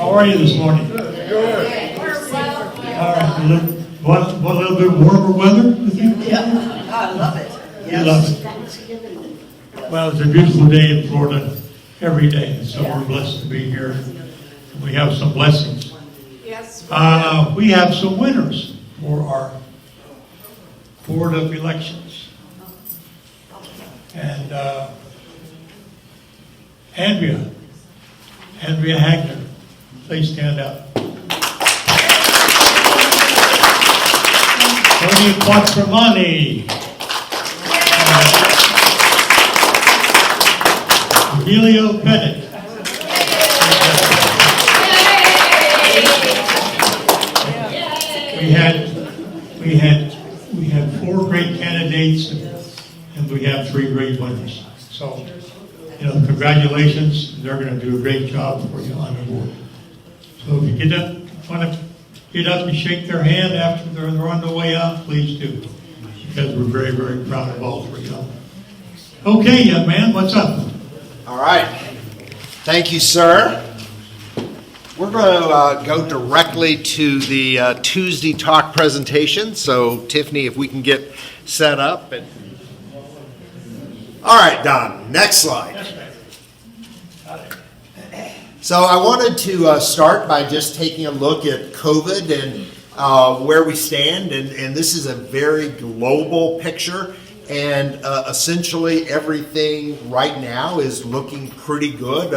How are you this morning? Good. All right. Want a little bit warmer weather? Yeah, I love it. You love it. Well, it's a beautiful day in Florida every day, so we're blessed to be here. We have some blessings. Yes. We have some winners for our Board of Elections. And Andrea Hagner, please stand up. Tony Quattromani. Emilio Bennett. We had 4 great candidates and we have 3 great winners. So, congratulations. They're going to do a great job for you on the board. So if you want to get up and shake their hand after they're on the way out, please do. Because we're very, very proud of all 3 of them. Okay, young man, what's up? All right. Thank you, sir. We're going to go directly to the Tuesday talk presentation. So, Tiffany, if we can get set up. All right, Don, next slide. So I wanted to start by just taking a look at COVID and where we stand. And this is a very global picture. And essentially everything right now is looking pretty good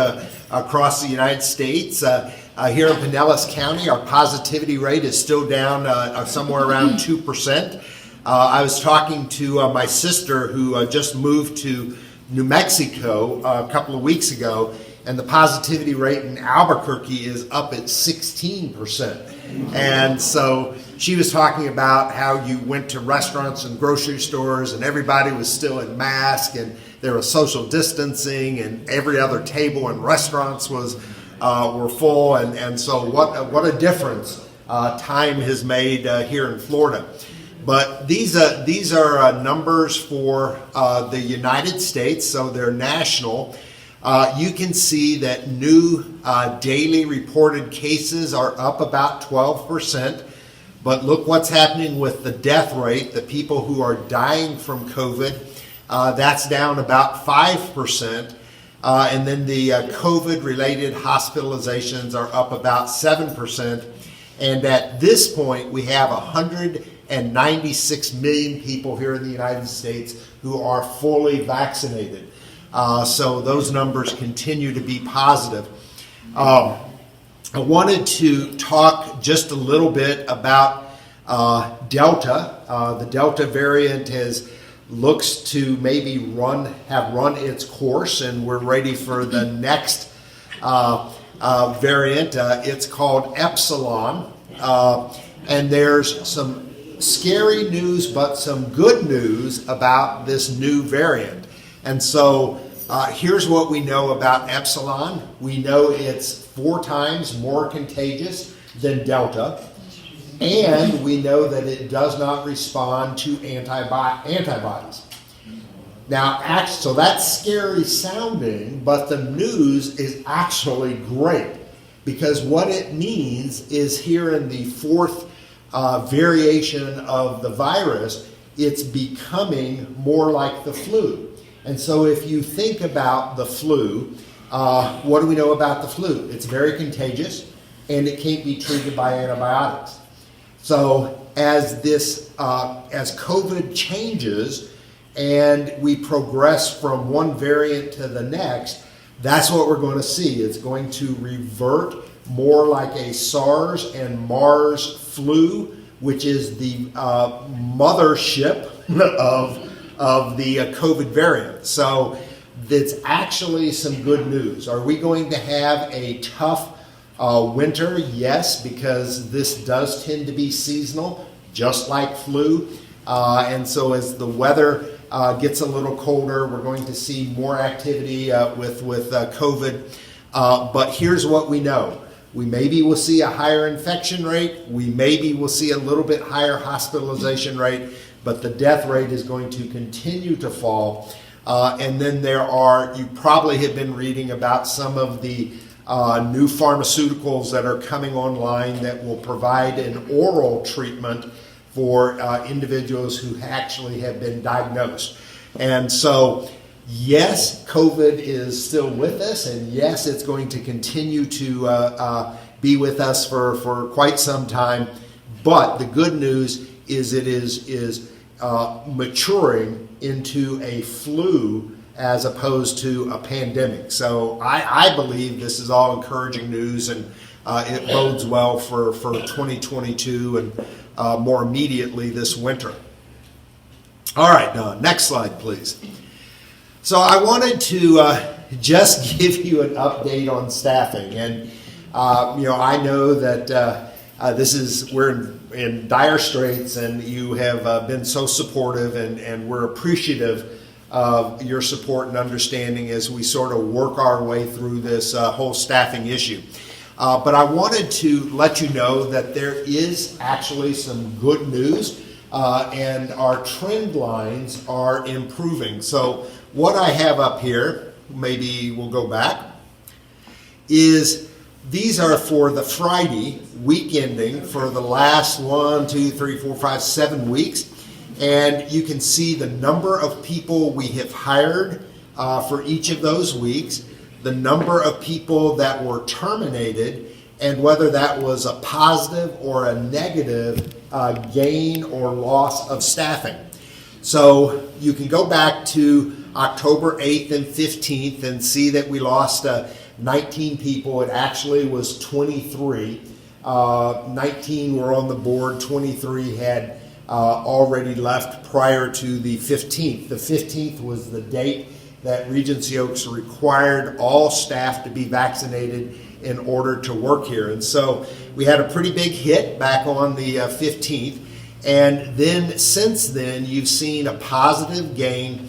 across the United States. Here in Pinellas County, our positivity rate is still down somewhere around 2%. I was talking to my sister who just moved to New Mexico a couple of weeks ago, and the positivity rate in Albuquerque is up at 16%. And so she was talking about how you went to restaurants and grocery stores and everybody was still in mask and there was social distancing and every other table in restaurants were full. And so what a difference time has made here in Florida. But these are numbers for the United States, so they're national. You can see that new daily reported cases are up about 12%. But look what's happening with the death rate, the people who are dying from COVID. That's down about 5%. And then the COVID-related hospitalizations are up about 7%. And at this point, we have 196 million people here in the United States who are fully vaccinated. So those numbers continue to be positive. I wanted to talk just a little bit about Delta. The Delta variant looks to maybe have run its course, and we're ready for the next variant. It's called Epsilon, and there's some scary news, but some good news about this new variant. And so here's what we know about Epsilon. We know it's 4 times more contagious than Delta, and we know that it does not respond to antibodies. Now, so that's scary sounding, but the news is actually great, because what it means is here in the 4th variation of the virus, it's becoming more like the flu. And so if you think about the flu, what do we know about the flu? It's very contagious, and it can't be treated by antibiotics. So as COVID changes and we progress from one variant to the next, that's what we're going to see. It's going to revert more like a SARS and MARS flu, which is the mothership of the COVID variant. So that's actually some good news. Are we going to have a tough winter? Yes, because this does tend to be seasonal, just like flu. And so as the weather gets a little colder, we're going to see more activity with COVID. But here's what we know. We maybe will see a higher infection rate. We maybe will see a little bit higher hospitalization rate, but the death rate is going to continue to fall. And then you probably have been reading about some of the new pharmaceuticals that are coming online that will provide an oral treatment for individuals who actually have been diagnosed. And so, yes, COVID is still with us, and yes, it's going to continue to be with us for quite some time. But the good news is it is maturing into a flu as opposed to a pandemic. So I believe this is all encouraging news, and it bodes well for 2022 and more immediately this winter. All right, next slide, please. So I wanted to just give you an update on staffing, and I know that we're in dire straits, and you have been so supportive, and we're appreciative of your support and understanding as we sort of work our way through this whole staffing issue. But I wanted to let you know that there is actually some good news, and our trend lines are improving. So what I have up here, maybe we'll go back, is these are for the Friday week ending for the last 7 weeks. And you can see the number of people we have hired for each of those weeks, the number of people that were terminated, and whether that was a positive or a negative gain or loss of staffing. So you can go back to October 8th and 15th and see that we lost 19 people. It actually was 23. 19 were on the board, 23 had already left prior to the 15th. The 15th was the date that Regency Oaks required all staff to be vaccinated in order to work here. And so we had a pretty big hit back on the 15th. And then since then, you've seen a positive gain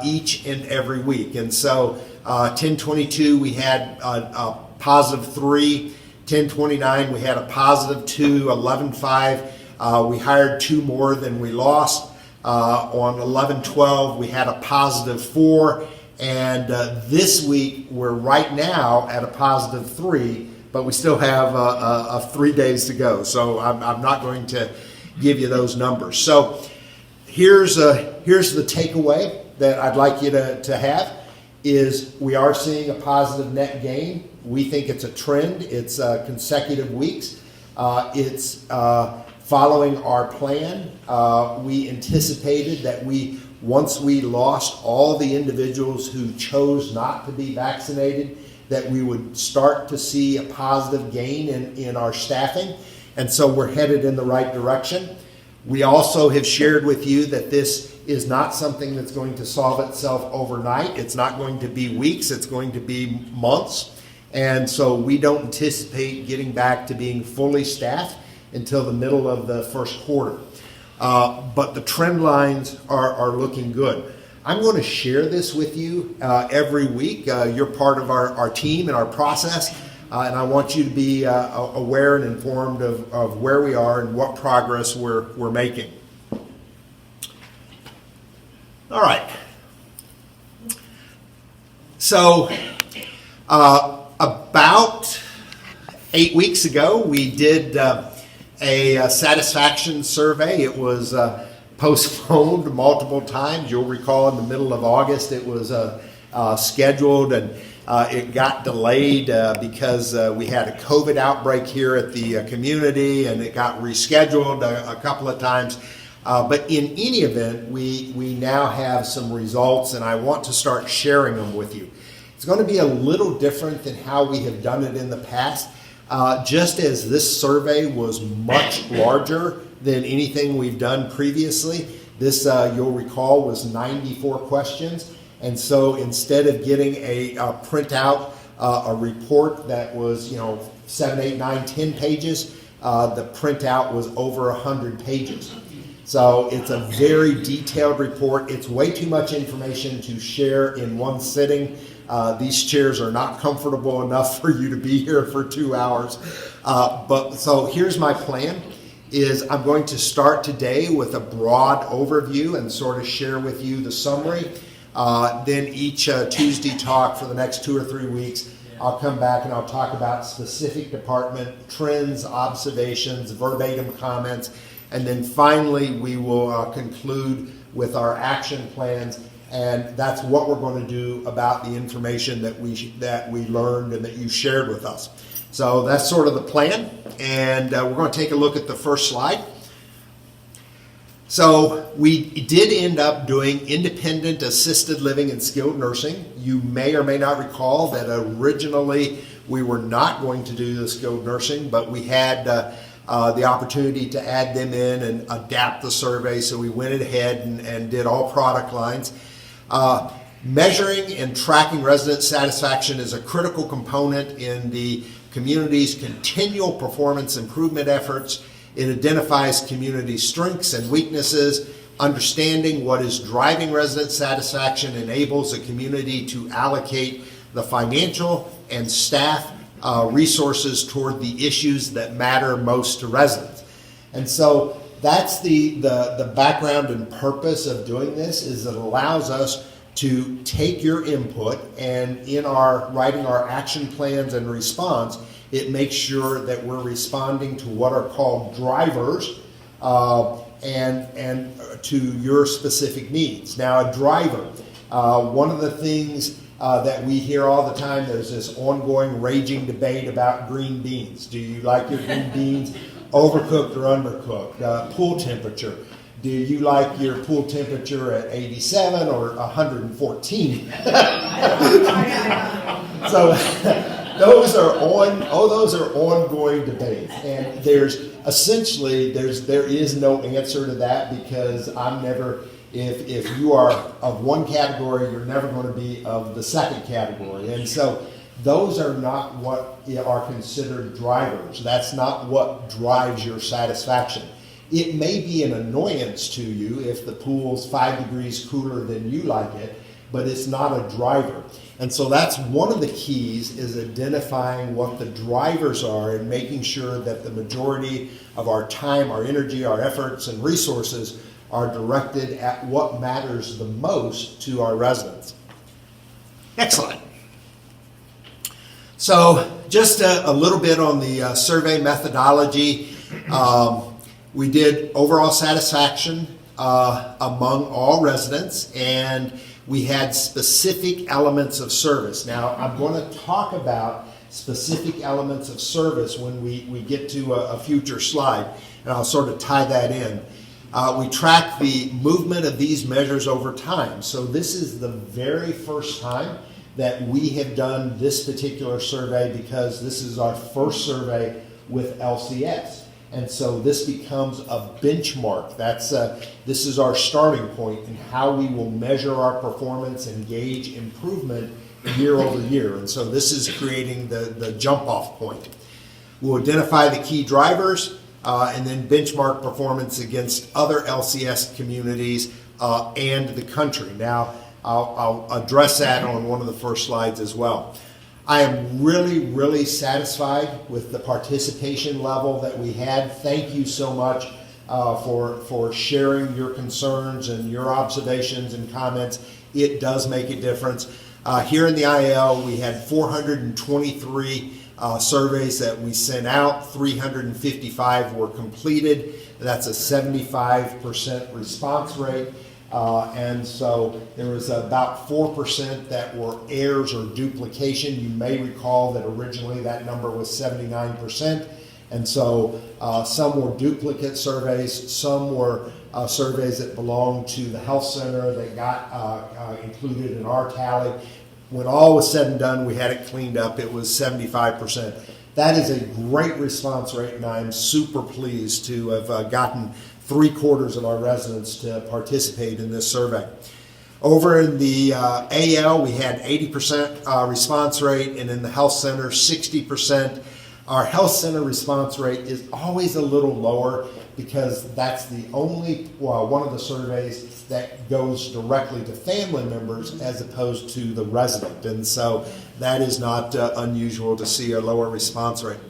each and every week. And so 10/22, we had a positive 3. 10/29, we had a positive 2. 11/5, we hired 2 more than we lost. On 11/12, we had a positive 4. And this week, we're right now at a positive 3, but we still have 3 days to go. So I'm not going to give you those numbers. So here's the takeaway that I'd like you to have, is we are seeing a positive net gain. We think it's a trend. It's consecutive weeks. It's following our plan. We anticipated that once we lost all the individuals who chose not to be vaccinated, that we would start to see a positive gain in our staffing. And so we're headed in the right direction. We also have shared with you that this is not something that's going to solve itself overnight. It's not going to be weeks. It's going to be months. And so we don't anticipate getting back to being fully staffed until the middle of the first quarter. But the trend lines are looking good. I'm going to share this with you every week. You're part of our team and our process. And I want you to be aware and informed of where we are and what progress we're making. All right. So about 8 weeks ago, we did a satisfaction survey. It was postponed multiple times. You'll recall in the middle of August it was scheduled, and it got delayed because we had a COVID outbreak here at the community, and it got rescheduled a couple of times. But in any event, we now have some results, and I want to start sharing them with you. It's going to be a little different than how we have done it in the past. Just as this survey was much larger than anything we've done previously, this, you'll recall, was 94 questions. And so instead of getting a printout, a report that was, 7, 8, 9, 10 pages, the printout was over 100 pages. So it's a very detailed report. It's way too much information to share in one sitting. These chairs are not comfortable enough for you to be here for 2 hours. But so here's my plan, is I'm going to start today with a broad overview and sort of share with you the summary. Then each Tuesday talk for the next 2 or 3 weeks, I'll come back and I'll talk about specific department trends, observations, verbatim comments, and then finally we will conclude with our action plans, and that's what we're going to do about the information that we learned and that you shared with us. So that's sort of the plan, and we're going to take a look at the first slide. So we did end up doing independent assisted living and skilled nursing. You may or may not recall that originally we were not going to do the skilled nursing, but we had the opportunity to add them in and adapt the survey, so we went ahead and did all product lines. Measuring and tracking resident satisfaction is a critical component in the community's continual performance improvement efforts. It identifies community strengths and weaknesses. Understanding what is driving resident satisfaction enables a community to allocate the financial and staff resources toward the issues that matter most to residents. And so that's the background and purpose of doing this, is it allows us to take your input, and in our writing our action plans and response, it makes sure that we're responding to what are called drivers and to your specific needs. Now, a driver, one of the things that we hear all the time, there's this ongoing raging debate about green beans. Do you like your green beans overcooked or undercooked? Pool temperature. Do you like your pool temperature at 87 or 114? So those are ongoing debates, and there is no answer to that, because I'm never, if you are of one category, you're never going to be of the second category. And so those are not what are considered drivers. That's not what drives your satisfaction. It may be an annoyance to you if the pool's 5 degrees cooler than you like it, but it's not a driver. And so that's one of the keys, is identifying what the drivers are and making sure that the majority of our time, our energy, our efforts, and resources are directed at what matters the most to our residents. Excellent. So just a little bit on the survey methodology. We did overall satisfaction among all residents, and we had specific elements of service. Now, I'm going to talk about specific elements of service when we get to a future slide, and I'll sort of tie that in. We track the movement of these measures over time. So this is the very first time that we have done this particular survey, because this is our first survey with LCS. And so this becomes a benchmark. This is our starting point in how we will measure our performance and gauge improvement year over year. And so this is creating the jump-off point. We'll identify the key drivers and then benchmark performance against other LCS communities and the country. Now, I'll address that on one of the first slides as well. I am really, really satisfied with the participation level that we had. Thank you so much for sharing your concerns and your observations and comments. It does make a difference. Here in the IL, we had 423 surveys that we sent out. 355 were completed. That's a 75% response rate. And so there was about 4% that were errors or duplication. You may recall that originally that number was 79%. And so some were duplicate surveys, some were surveys that belonged to the health center that got included in our tally. When all was said and done, we had it cleaned up. It was 75%. That is a great response rate, and I'm super pleased to have gotten 3/4 of our residents to participate in this survey. Over in the AL, we had 80% response rate, and in the health center, 60%. Our health center response rate is always a little lower because that's the only one of the surveys that goes directly to family members as opposed to the resident. And so that is not unusual to see a lower response rate.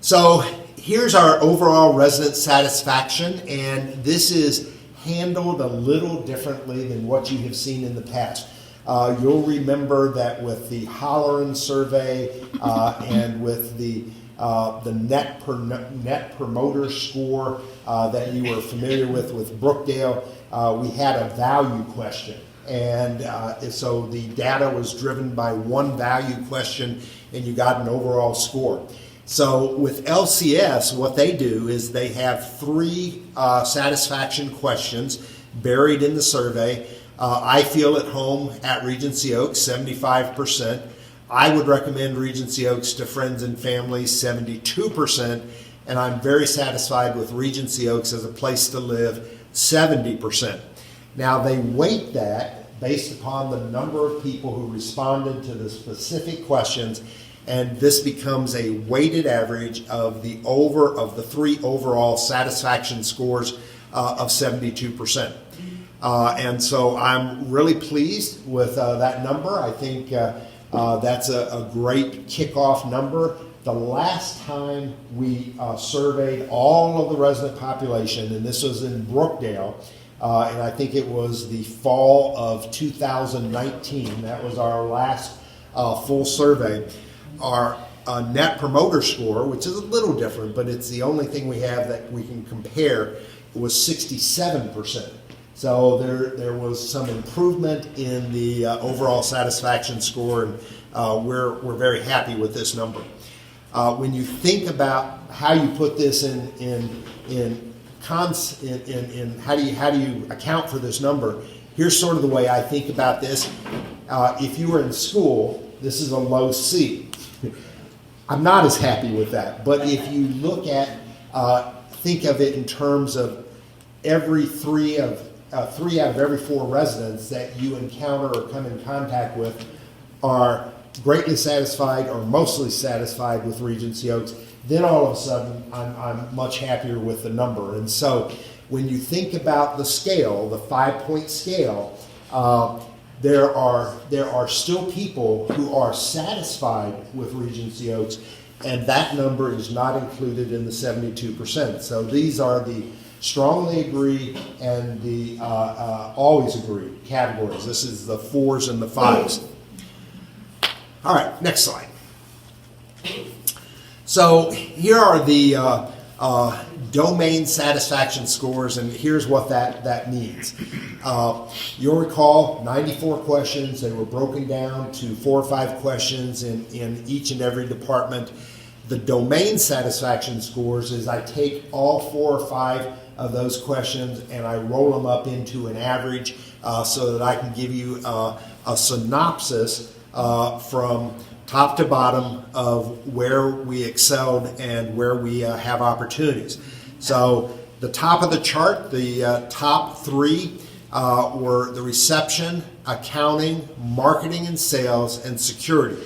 So here's our overall resident satisfaction, and this is handled a little differently than what you have seen in the past. You'll remember that with the Holleran survey and with the net promoter score that you were familiar with Brookdale, we had a value question. And so the data was driven by one value question, and you got an overall score. So with LCS, what they do is they have 3 satisfaction questions buried in the survey. I feel at home at Regency Oaks, 75%. I would recommend Regency Oaks to friends and family, 72%. And I'm very satisfied with Regency Oaks as a place to live, 70%. Now they weight that based upon the number of people who responded to the specific questions, and this becomes a weighted average of the 3 overall satisfaction scores of 72%. And so I'm really pleased with that number. I think that's a great kickoff number. The last time we surveyed all of the resident population, and this was in Brookdale, and I think it was the fall of 2019, that was our last full survey. Our net promoter score, which is a little different, but it's the only thing we have that we can compare, was 67%. So there was some improvement in the overall satisfaction score, and we're very happy with this number. When you think about how you put this in how do you account for this number, here's sort of the way I think about this. If you were in school, this is a low C. I'm not as happy with that, but if you look at, think of it in terms of every 3 out of every 4 residents that you encounter or come in contact with are greatly satisfied or mostly satisfied with Regency Oaks, then all of a sudden I'm much happier with the number. And so when you think about the scale, the 5-point scale, there are still people who are satisfied with Regency Oaks, and that number is not included in the 72%. So these are the strongly agree and the always agree categories. This is the 4s and the 5s. All right, next slide. So here are the domain satisfaction scores, and here's what that means. You'll recall 94 questions. They were broken down to 4 or 5 questions in each and every department. The domain satisfaction scores is I take all 4 or 5 of those questions and I roll them up into an average so that I can give you a synopsis from top to bottom of where we excelled and where we have opportunities. So the top of the chart, the top 3 were the reception, accounting, marketing and sales, and security.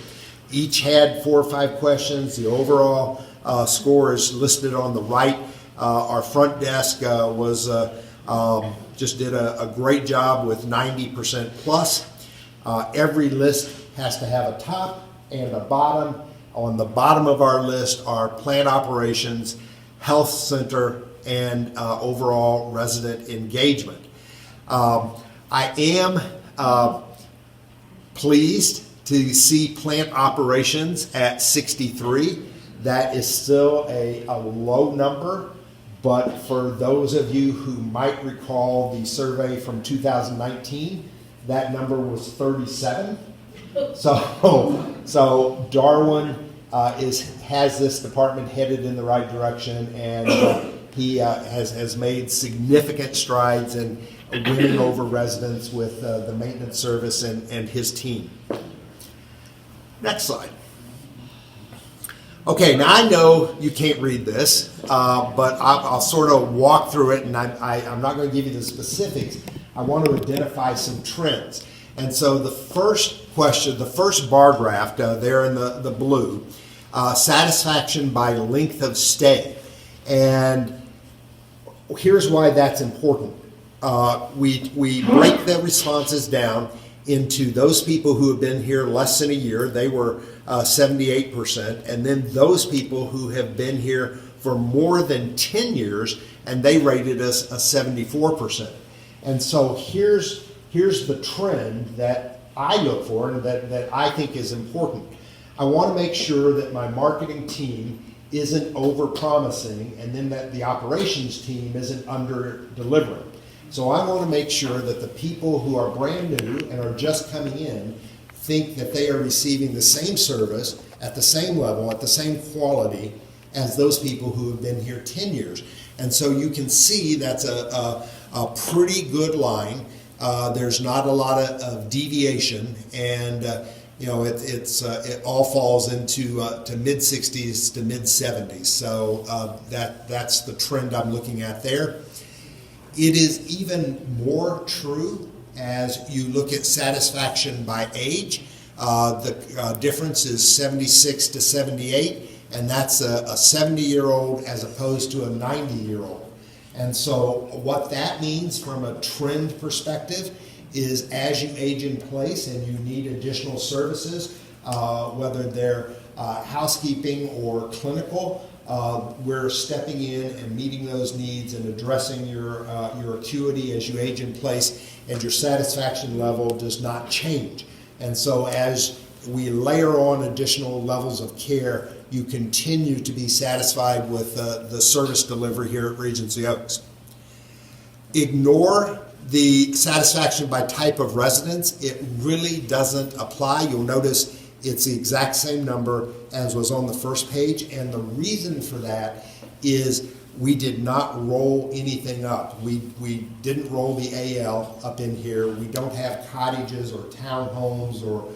Each had 4 or 5 questions. The overall score is listed on the right. Our front desk just did a great job with 90% plus. Every list has to have a top and a bottom. On the bottom of our list are plant operations, health center, and overall resident engagement. I am pleased to see plant operations at 63. That is still a low number, but for those of you who might recall the survey from 2019, that number was 37. So Darwin has this department headed in the right direction, and he has made significant strides in winning over residents with the maintenance service and his team. Next slide. Okay, now I know you can't read this, but I'll sort of walk through it, and I'm not going to give you the specifics. I want to identify some trends. And so the first question, the first bar graph there in the blue, satisfaction by length of stay. And here's why that's important. We break the responses down into those people who have been here less than a year. They were 78%. And then those people who have been here for more than 10 years, and they rated us a 74%. And so here's the trend that I look for and that I think is important. I want to make sure that my marketing team isn't over-promising and then that the operations team isn't under-delivering. So I want to make sure that the people who are brand new and are just coming in think that they are receiving the same service at the same level, at the same quality as those people who have been here 10 years. And so you can see that's a pretty good line. There's not a lot of deviation, and it all falls into to mid-60s to mid-70s. So that's the trend I'm looking at there. It is even more true as you look at satisfaction by age. The difference is 76 to 78, and that's a 70-year-old as opposed to a 90-year-old. And so what that means from a trend perspective is as you age in place and you need additional services, whether they're housekeeping or clinical, we're stepping in and meeting those needs and addressing your acuity as you age in place, and your satisfaction level does not change. And so as we layer on additional levels of care, you continue to be satisfied with the service delivery here at Regency Oaks. Ignore the satisfaction by type of residence. It really doesn't apply. You'll notice it's the exact same number as was on the first page, and the reason for that is we did not roll anything up. We didn't roll the AL up in here. We don't have cottages or townhomes or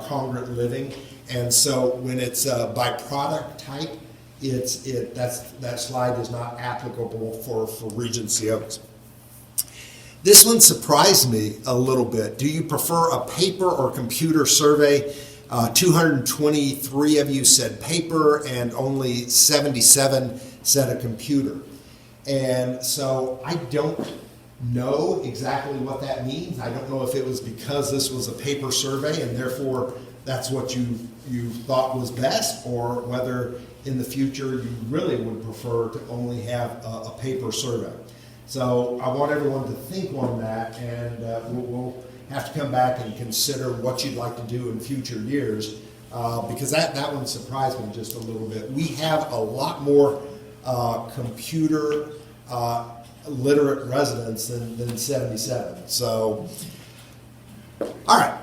congregate living, and so when it's by product type, that slide is not applicable for Regency Oaks. This one surprised me a little bit. Do you prefer a paper or computer survey? 223 of you said paper, and only 77 said a computer. And so I don't know exactly what that means. I don't know if it was because this was a paper survey and therefore that's what you thought was best, or whether in the future you really would prefer to only have a paper survey. So I want everyone to think on that, and we'll have to come back and consider what you'd like to do in future years, because that one surprised me just a little bit. We have a lot more computer literate residents than 77. So, all right.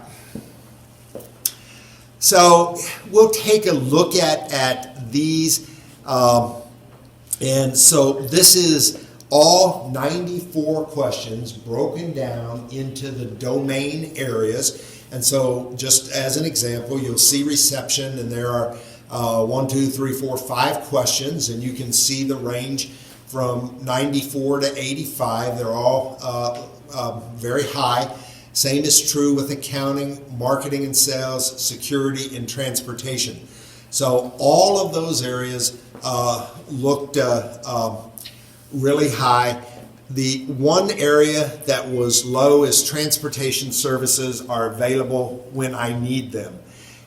So we'll take a look at these, and so this is all 94 questions broken down into the domain areas. And so just as an example, you'll see reception, and there are 1, 2, 3, 4, 5 questions, and you can see the range from 94 to 85. They're all very high. Same is true with accounting, marketing and sales, security, and transportation. So all of those areas looked really high. The one area that was low is transportation services are available when I need them.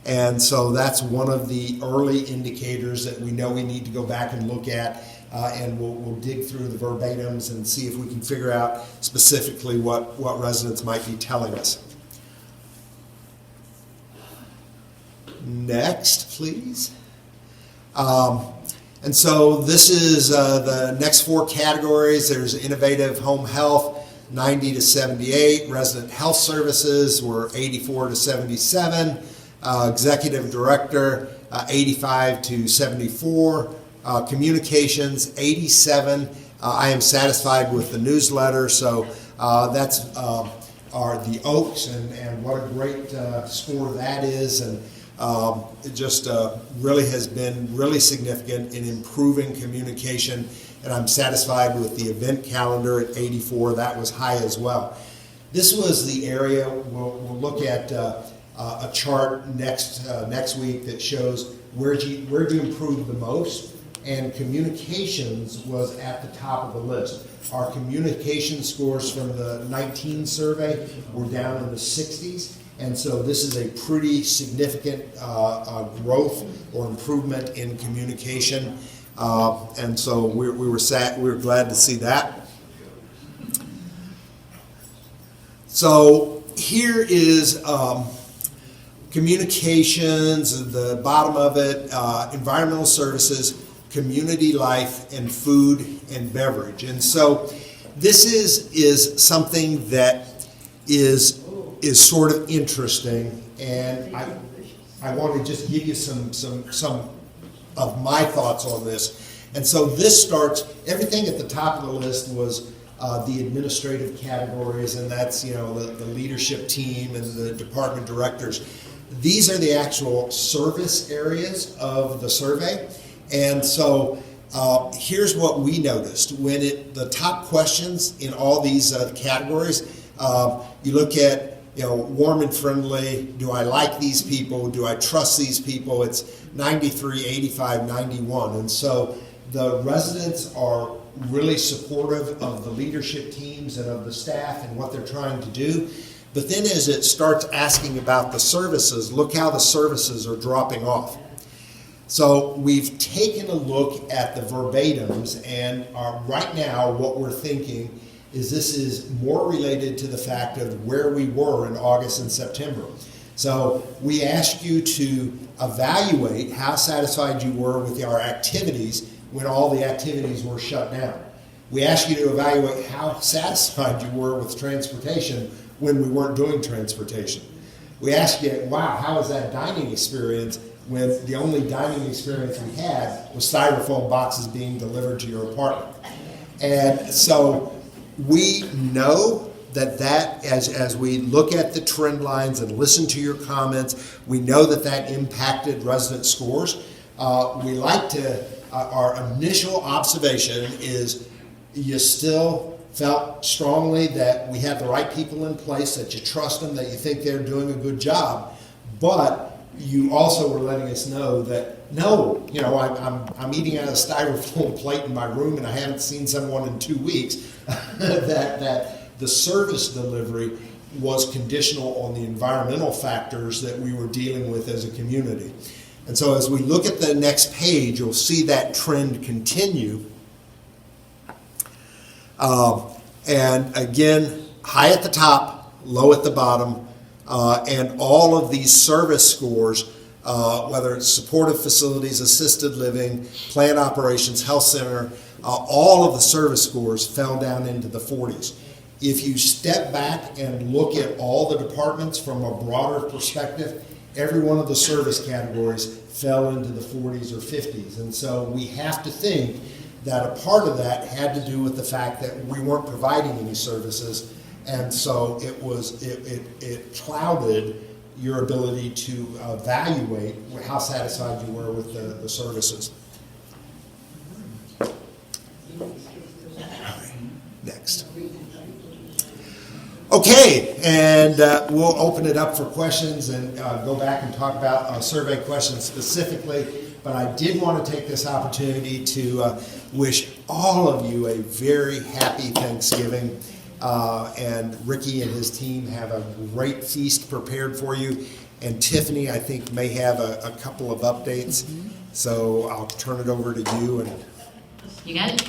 And so that's one of the early indicators that we know we need to go back and look at, and we'll dig through the verbatims and see if we can figure out specifically what residents might be telling us. Next, please. And so this is the next 4 categories. There's innovative home health, 90 to 78. Resident health services were 84 to 77. Executive director, 85 to 74. Communications, 87. I am satisfied with the newsletter. So that's are the Oaks, and what a great score that is. And it just really has been really significant in improving communication, and I'm satisfied with the event calendar at 84. That was high as well. This was the area we'll look at a chart next week that shows where do you improve the most, and communications was at the top of the list. Our communication scores from the 19 survey were down in the 60s. And so this is a pretty significant growth or improvement in communication, and so we were glad to see that. So here is communications, at the bottom of it, environmental services, community life, and food and beverage. And so this is something that is sort of interesting, and I want to just give you some of my thoughts on this. And so this starts, everything at the top of the list was the administrative categories, and that's, you know, the leadership team and the department directors. These are the actual service areas of the survey. And so here's what we noticed. When the top questions in all these categories, you look at, you know, warm and friendly, do I like these people, do I trust these people? It's 93, 85, 91. And so the residents are really supportive of the leadership teams and of the staff and what they're trying to do. But then as it starts asking about the services, look how the services are dropping off. So we've taken a look at the verbatims, and right now what we're thinking is this is more related to the fact of where we were in August and September. So we asked you to evaluate how satisfied you were with our activities when all the activities were shut down. We asked you to evaluate how satisfied you were with transportation when we weren't doing transportation. We asked you, wow, how was that dining experience when the only dining experience we had was styrofoam boxes being delivered to your apartment? And so we know that as we look at the trend lines and listen to your comments, we know that impacted resident scores. Our initial observation is you still felt strongly that we had the right people in place, that you trust them, that you think they're doing a good job, but you also were letting us know that, no, you know, I'm eating out of a styrofoam plate in my room and I haven't seen someone in 2 weeks, that the service delivery was conditional on the environmental factors that we were dealing with as a community. And so as we look at the next page, you'll see that trend continue. And again, high at the top, low at the bottom, and all of these service scores, whether it's supportive facilities, assisted living, plant operations, health center, all of the service scores fell down into the 40s. If you step back and look at all the departments from a broader perspective, every one of the service categories fell into the 40s or 50s. And so we have to think that a part of that had to do with the fact that we weren't providing any services, and so it clouded your ability to evaluate how satisfied you were with the services. Next. Okay, and we'll open it up for questions and go back and talk about survey questions specifically. But I did want to take this opportunity to wish all of you a very happy Thanksgiving. And Ricky and his team have a great feast prepared for you. And Tiffany, I think, may have a couple of updates. Mm-hmm. So I'll turn it over to you. And you got it?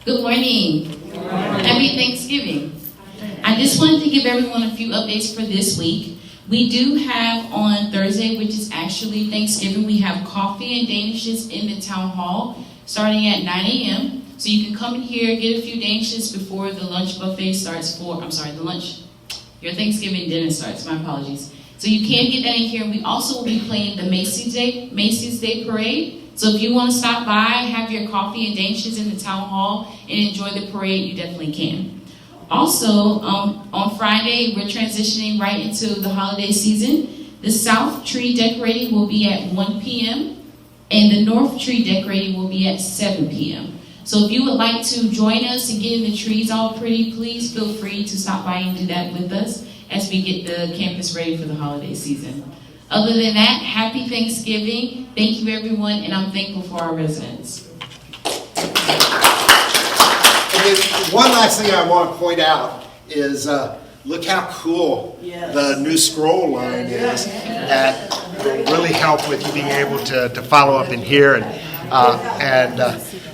Good morning. Good morning. Happy Thanksgiving. I just wanted to give everyone a few updates for this week. We do have on Thursday, which is actually Thanksgiving, we have coffee and danishes in the town hall starting at 9 a.m. So you can come in here, get a few danishes before the lunch buffet starts your Thanksgiving dinner starts, my apologies. So you can get that in here. We also will be playing the Macy's Day Parade. So if you want to stop by, have your coffee and danishes in the town hall and enjoy the parade, you definitely can. Also, on Friday, we're transitioning right into the holiday season. The south tree decorating will be at 1 p.m. and the north tree decorating will be at 7 p.m. So if you would like to join us in getting the trees all pretty, please feel free to stop by and do that with us as we get the campus ready for the holiday season. Other than that, happy Thanksgiving. Thank you, everyone, and I'm thankful for our residents. One last thing I want to point out is look how cool the new scroll line is. That will really help with you being able to follow up in here.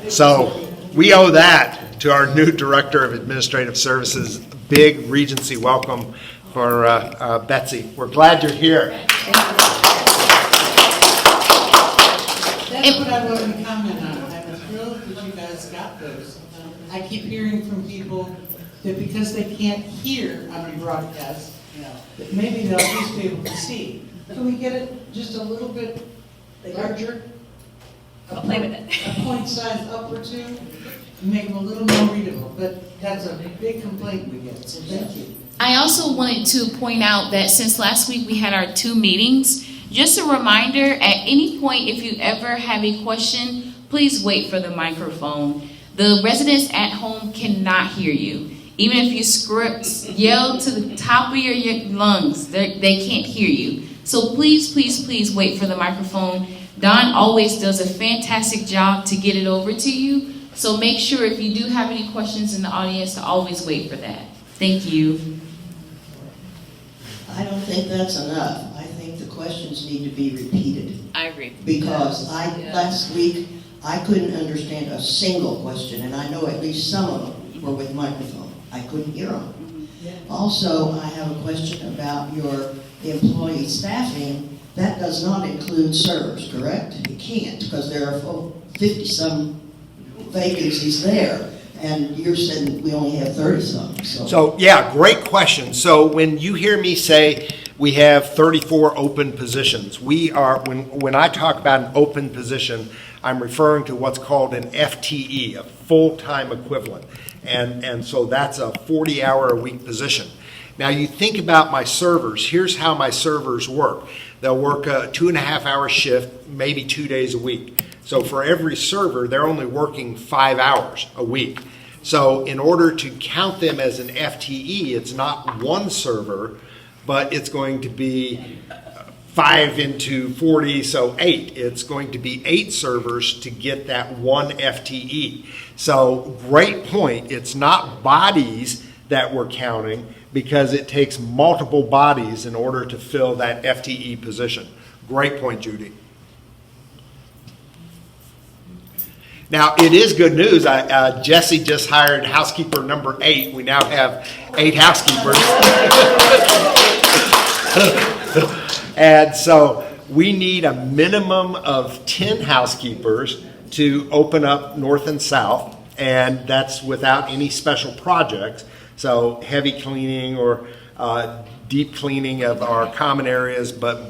So we owe that to our new Director of Administrative Services, big Regency welcome for Betsy. We're glad you're here. That's what I wanted to comment on. I'm thrilled that you guys got those. I keep hearing from people that because they can't hear on the broadcast, that maybe they'll at least be able to see. Can we get it just a little bit larger? I'll play with it. A point size up or two, and make them a little more readable. But that's a big complaint we get, so thank you. I also wanted to point out that since last week we had our 2 meetings, just a reminder, at any point if you ever have a question, please wait for the microphone. The residents at home cannot hear you. Even if you yell to the top of your lungs, they can't hear you. So please, please, please wait for the microphone. Don always does a fantastic job to get it over to you. So make sure if you do have any questions in the audience to always wait for that. Thank you. I don't think that's enough. I think the questions need to be repeated. I agree. Because last week, I couldn't understand a single question, and I know at least some of them were with microphone. I couldn't hear them. Also, I have a question about your employee staffing. That does not include servers, correct? It can't, because there are 50-some vacancies there, and you're saying we only have 30-some. So, yeah, great question. So when you hear me say we have 34 open positions, we are, when I talk about an open position, I'm referring to what's called an FTE, a full-time equivalent. And so that's a 40-hour-a-week position. Now you think about my servers. Here's how my servers work. They'll work a 2.5-hour shift, maybe 2 days a week. So for every server, they're only working 5 hours a week. So in order to count them as an FTE, it's not one server, but it's going to be 5 into 40, so 8. It's going to be 8 servers to get that one FTE. So great point. It's not bodies that we're counting because it takes multiple bodies in order to fill that FTE position. Great point, Judy. Now, it is good news. Jesse just hired housekeeper number 8. We now have 8 housekeepers. And so we need a minimum of 10 housekeepers to open up north and south, and that's without any special projects. So heavy cleaning or deep cleaning of our common areas, but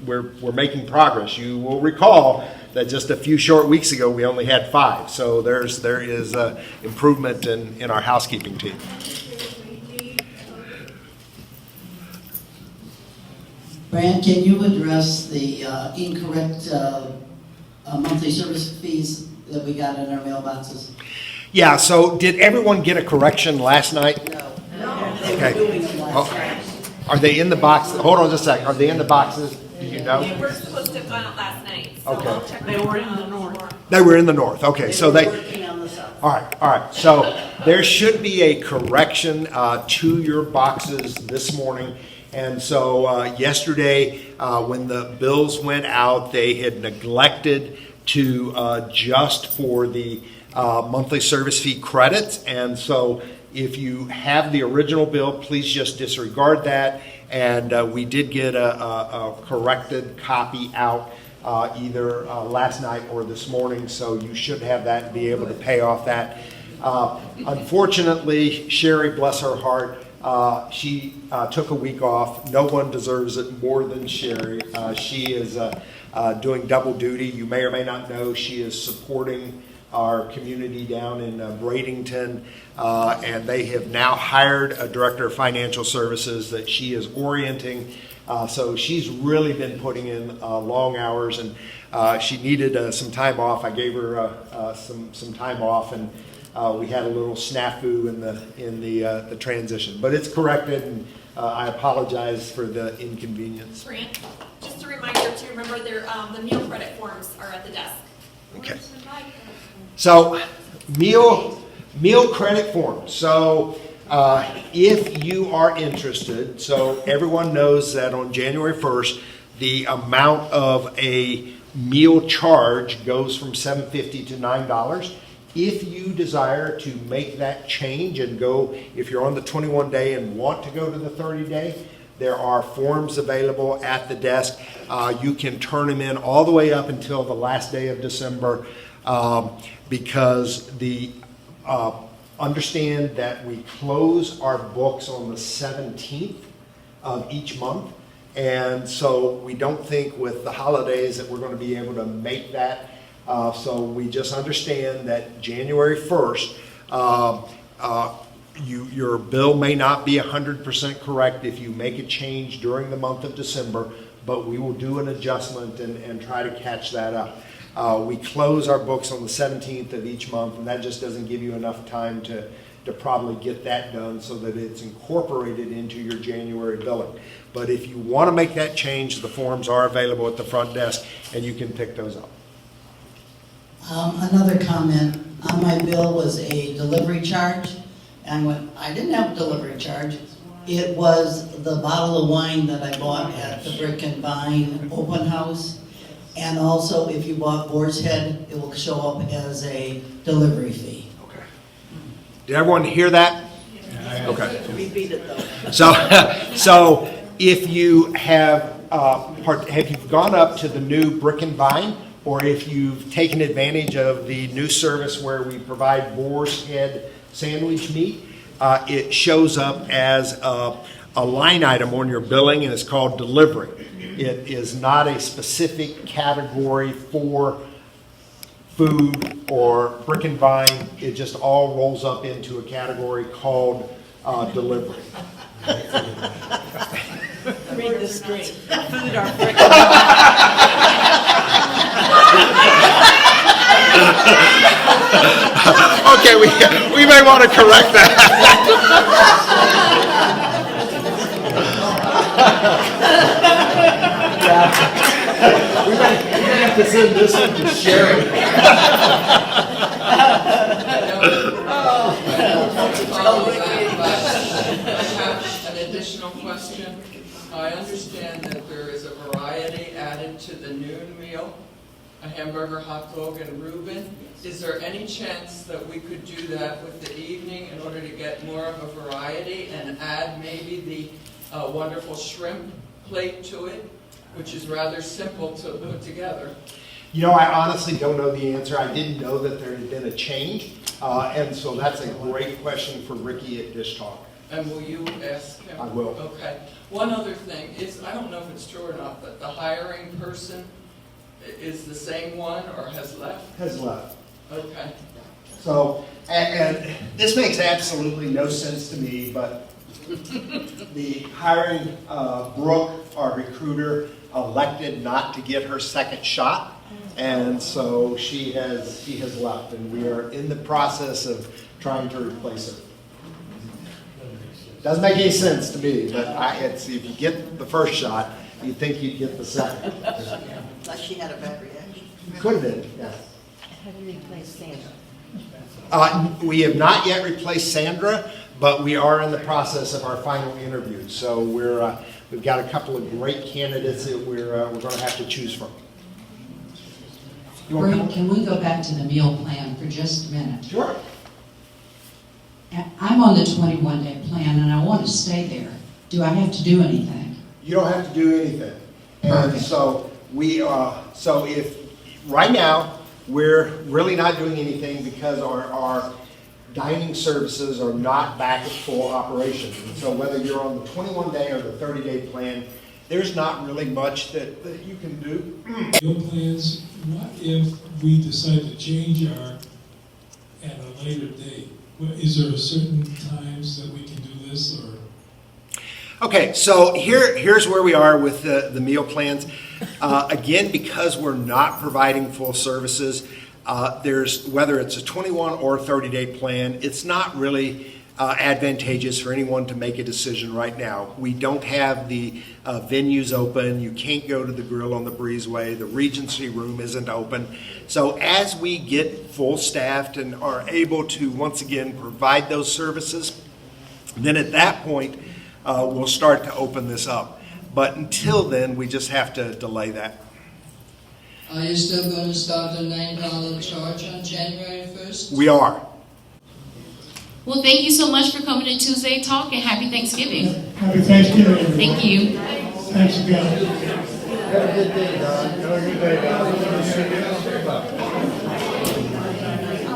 we're making progress. You will recall that just a few short weeks ago we only had 5. So there is improvement in our housekeeping team. Brand, can you address the incorrect monthly service fees that we got in our mailboxes? Yeah, so did everyone get a correction last night? No. Okay. Are they in the box? Hold on just a second. Are they in the boxes? Do you know? They were supposed to have gone out last night, so Okay. I'll check. They were in the north. They were in the north. Okay, so they. Working on the south. All right. So there should be a correction to your boxes this morning. And so yesterday, when the bills went out, they had neglected to adjust for the monthly service fee credits. And so if you have the original bill, please just disregard that. And we did get a corrected copy out either last night or this morning. So you should have that and be able to pay off that. Unfortunately, Sherry, bless her heart, she took a week off. No one deserves it more than Sherry. She is doing double duty. You may or may not know she is supporting our community down in Bradenton, and they have now hired a director of financial services that she is orienting. So she's really been putting in long hours, and she needed some time off. I gave her some time off, and we had a little snafu in the transition, but it's corrected, and I apologize for the inconvenience. Grant, just a reminder to remember the meal credit forms are at the desk. Okay. So meal credit forms. So if you are interested, so everyone knows that on January 1st, the amount of a meal charge goes from $7.50 to $9. If you desire to make that change and go, if you're on the 21-day and want to go to the 30-day, there are forms available at the desk. You can turn them in all the way up until the last day of December, because understand that we close our books on the 17th of each month. And so we don't think with the holidays that we're going to be able to make that. So we just understand that January 1st, your bill may not be 100% correct if you make a change during the month of December, but we will do an adjustment and try to catch that up. We close our books on the 17th of each month, and that just doesn't give you enough time to probably get that done so that it's incorporated into your January billing. But if you want to make that change, the forms are available at the front desk, and you can pick those up. Another comment, on my bill was a delivery charge, and when I didn't have a delivery charge, it was the bottle of wine that I bought at the Brick and Vine open house, and also if you bought Boar's Head, it will show up as a delivery fee. Okay. Did everyone hear that? Okay. Repeat it though. So if you have you gone up to the new Brick and Vine, or if you've taken advantage of the new service where we provide Boar's Head sandwich meat, it shows up as a line item on your billing, and it's called delivery. It is not a specific category for food or Brick and Vine. It just all rolls up into a category called delivery. Read the screen. Food or brick. Okay, we may want to correct that. We may have to send this one to Sherry. I have an additional question. I understand that there is a variety added to the noon meal, a hamburger, hot dog, and Reuben. Is there any chance that we could do that with the evening in order to get more of a variety and add maybe the wonderful shrimp plate to it, which is rather simple to put together? You know, I honestly don't know the answer. I didn't know that there had been a change, and so that's a great question for Ricky at Dish Talk. And will you ask him? I will. Okay. One other thing is, I don't know if it's true or not, but the hiring person is the same one or has left? Has left. Okay. So, and this makes absolutely no sense to me, but the hiring, Brooke, our recruiter, elected not to get her second shot, and so she has left, and we are in the process of trying to replace her. Doesn't make any sense to me, but if you get the first shot, you'd think you'd get the second. Like she had a bad reaction. Could have been, yeah. Have you replaced Sandra? We have not yet replaced Sandra, but we are in the process of our final interview. So we've got a couple of great candidates that we're going to have to choose from. Brent, can we go back to the meal plan for just a minute? Sure. I'm on the 21-day plan and I want to stay there. Do I have to do anything? You don't have to do anything. And Perfect. so if right now we're really not doing anything because our dining services are not back at full operation. And so whether you're on the 21-day or the 30-day plan, there's not really much that you can do. Meal plans, what if we decide to change our at a later date? Is there certain times that we can do this, or? Okay, so here's where we are with the meal plans. Again, because we're not providing full services, there's whether it's a 21 or 30-day plan, it's not really advantageous for anyone to make a decision right now. We don't have the venues open. You can't go to the grill on the breezeway. The Regency room isn't open. So as we get full staffed and are able to once again provide those services, then at that point we'll start to open this up. But until then, we just have to delay that. Are you still going to start a $9 charge on January 1st? We are. Well, thank you so much for coming to Tuesday Talk, and happy Thanksgiving. Happy Thanksgiving, everyone. Thank you. Thanks again. Have a good day, Don. Have a good day, Don.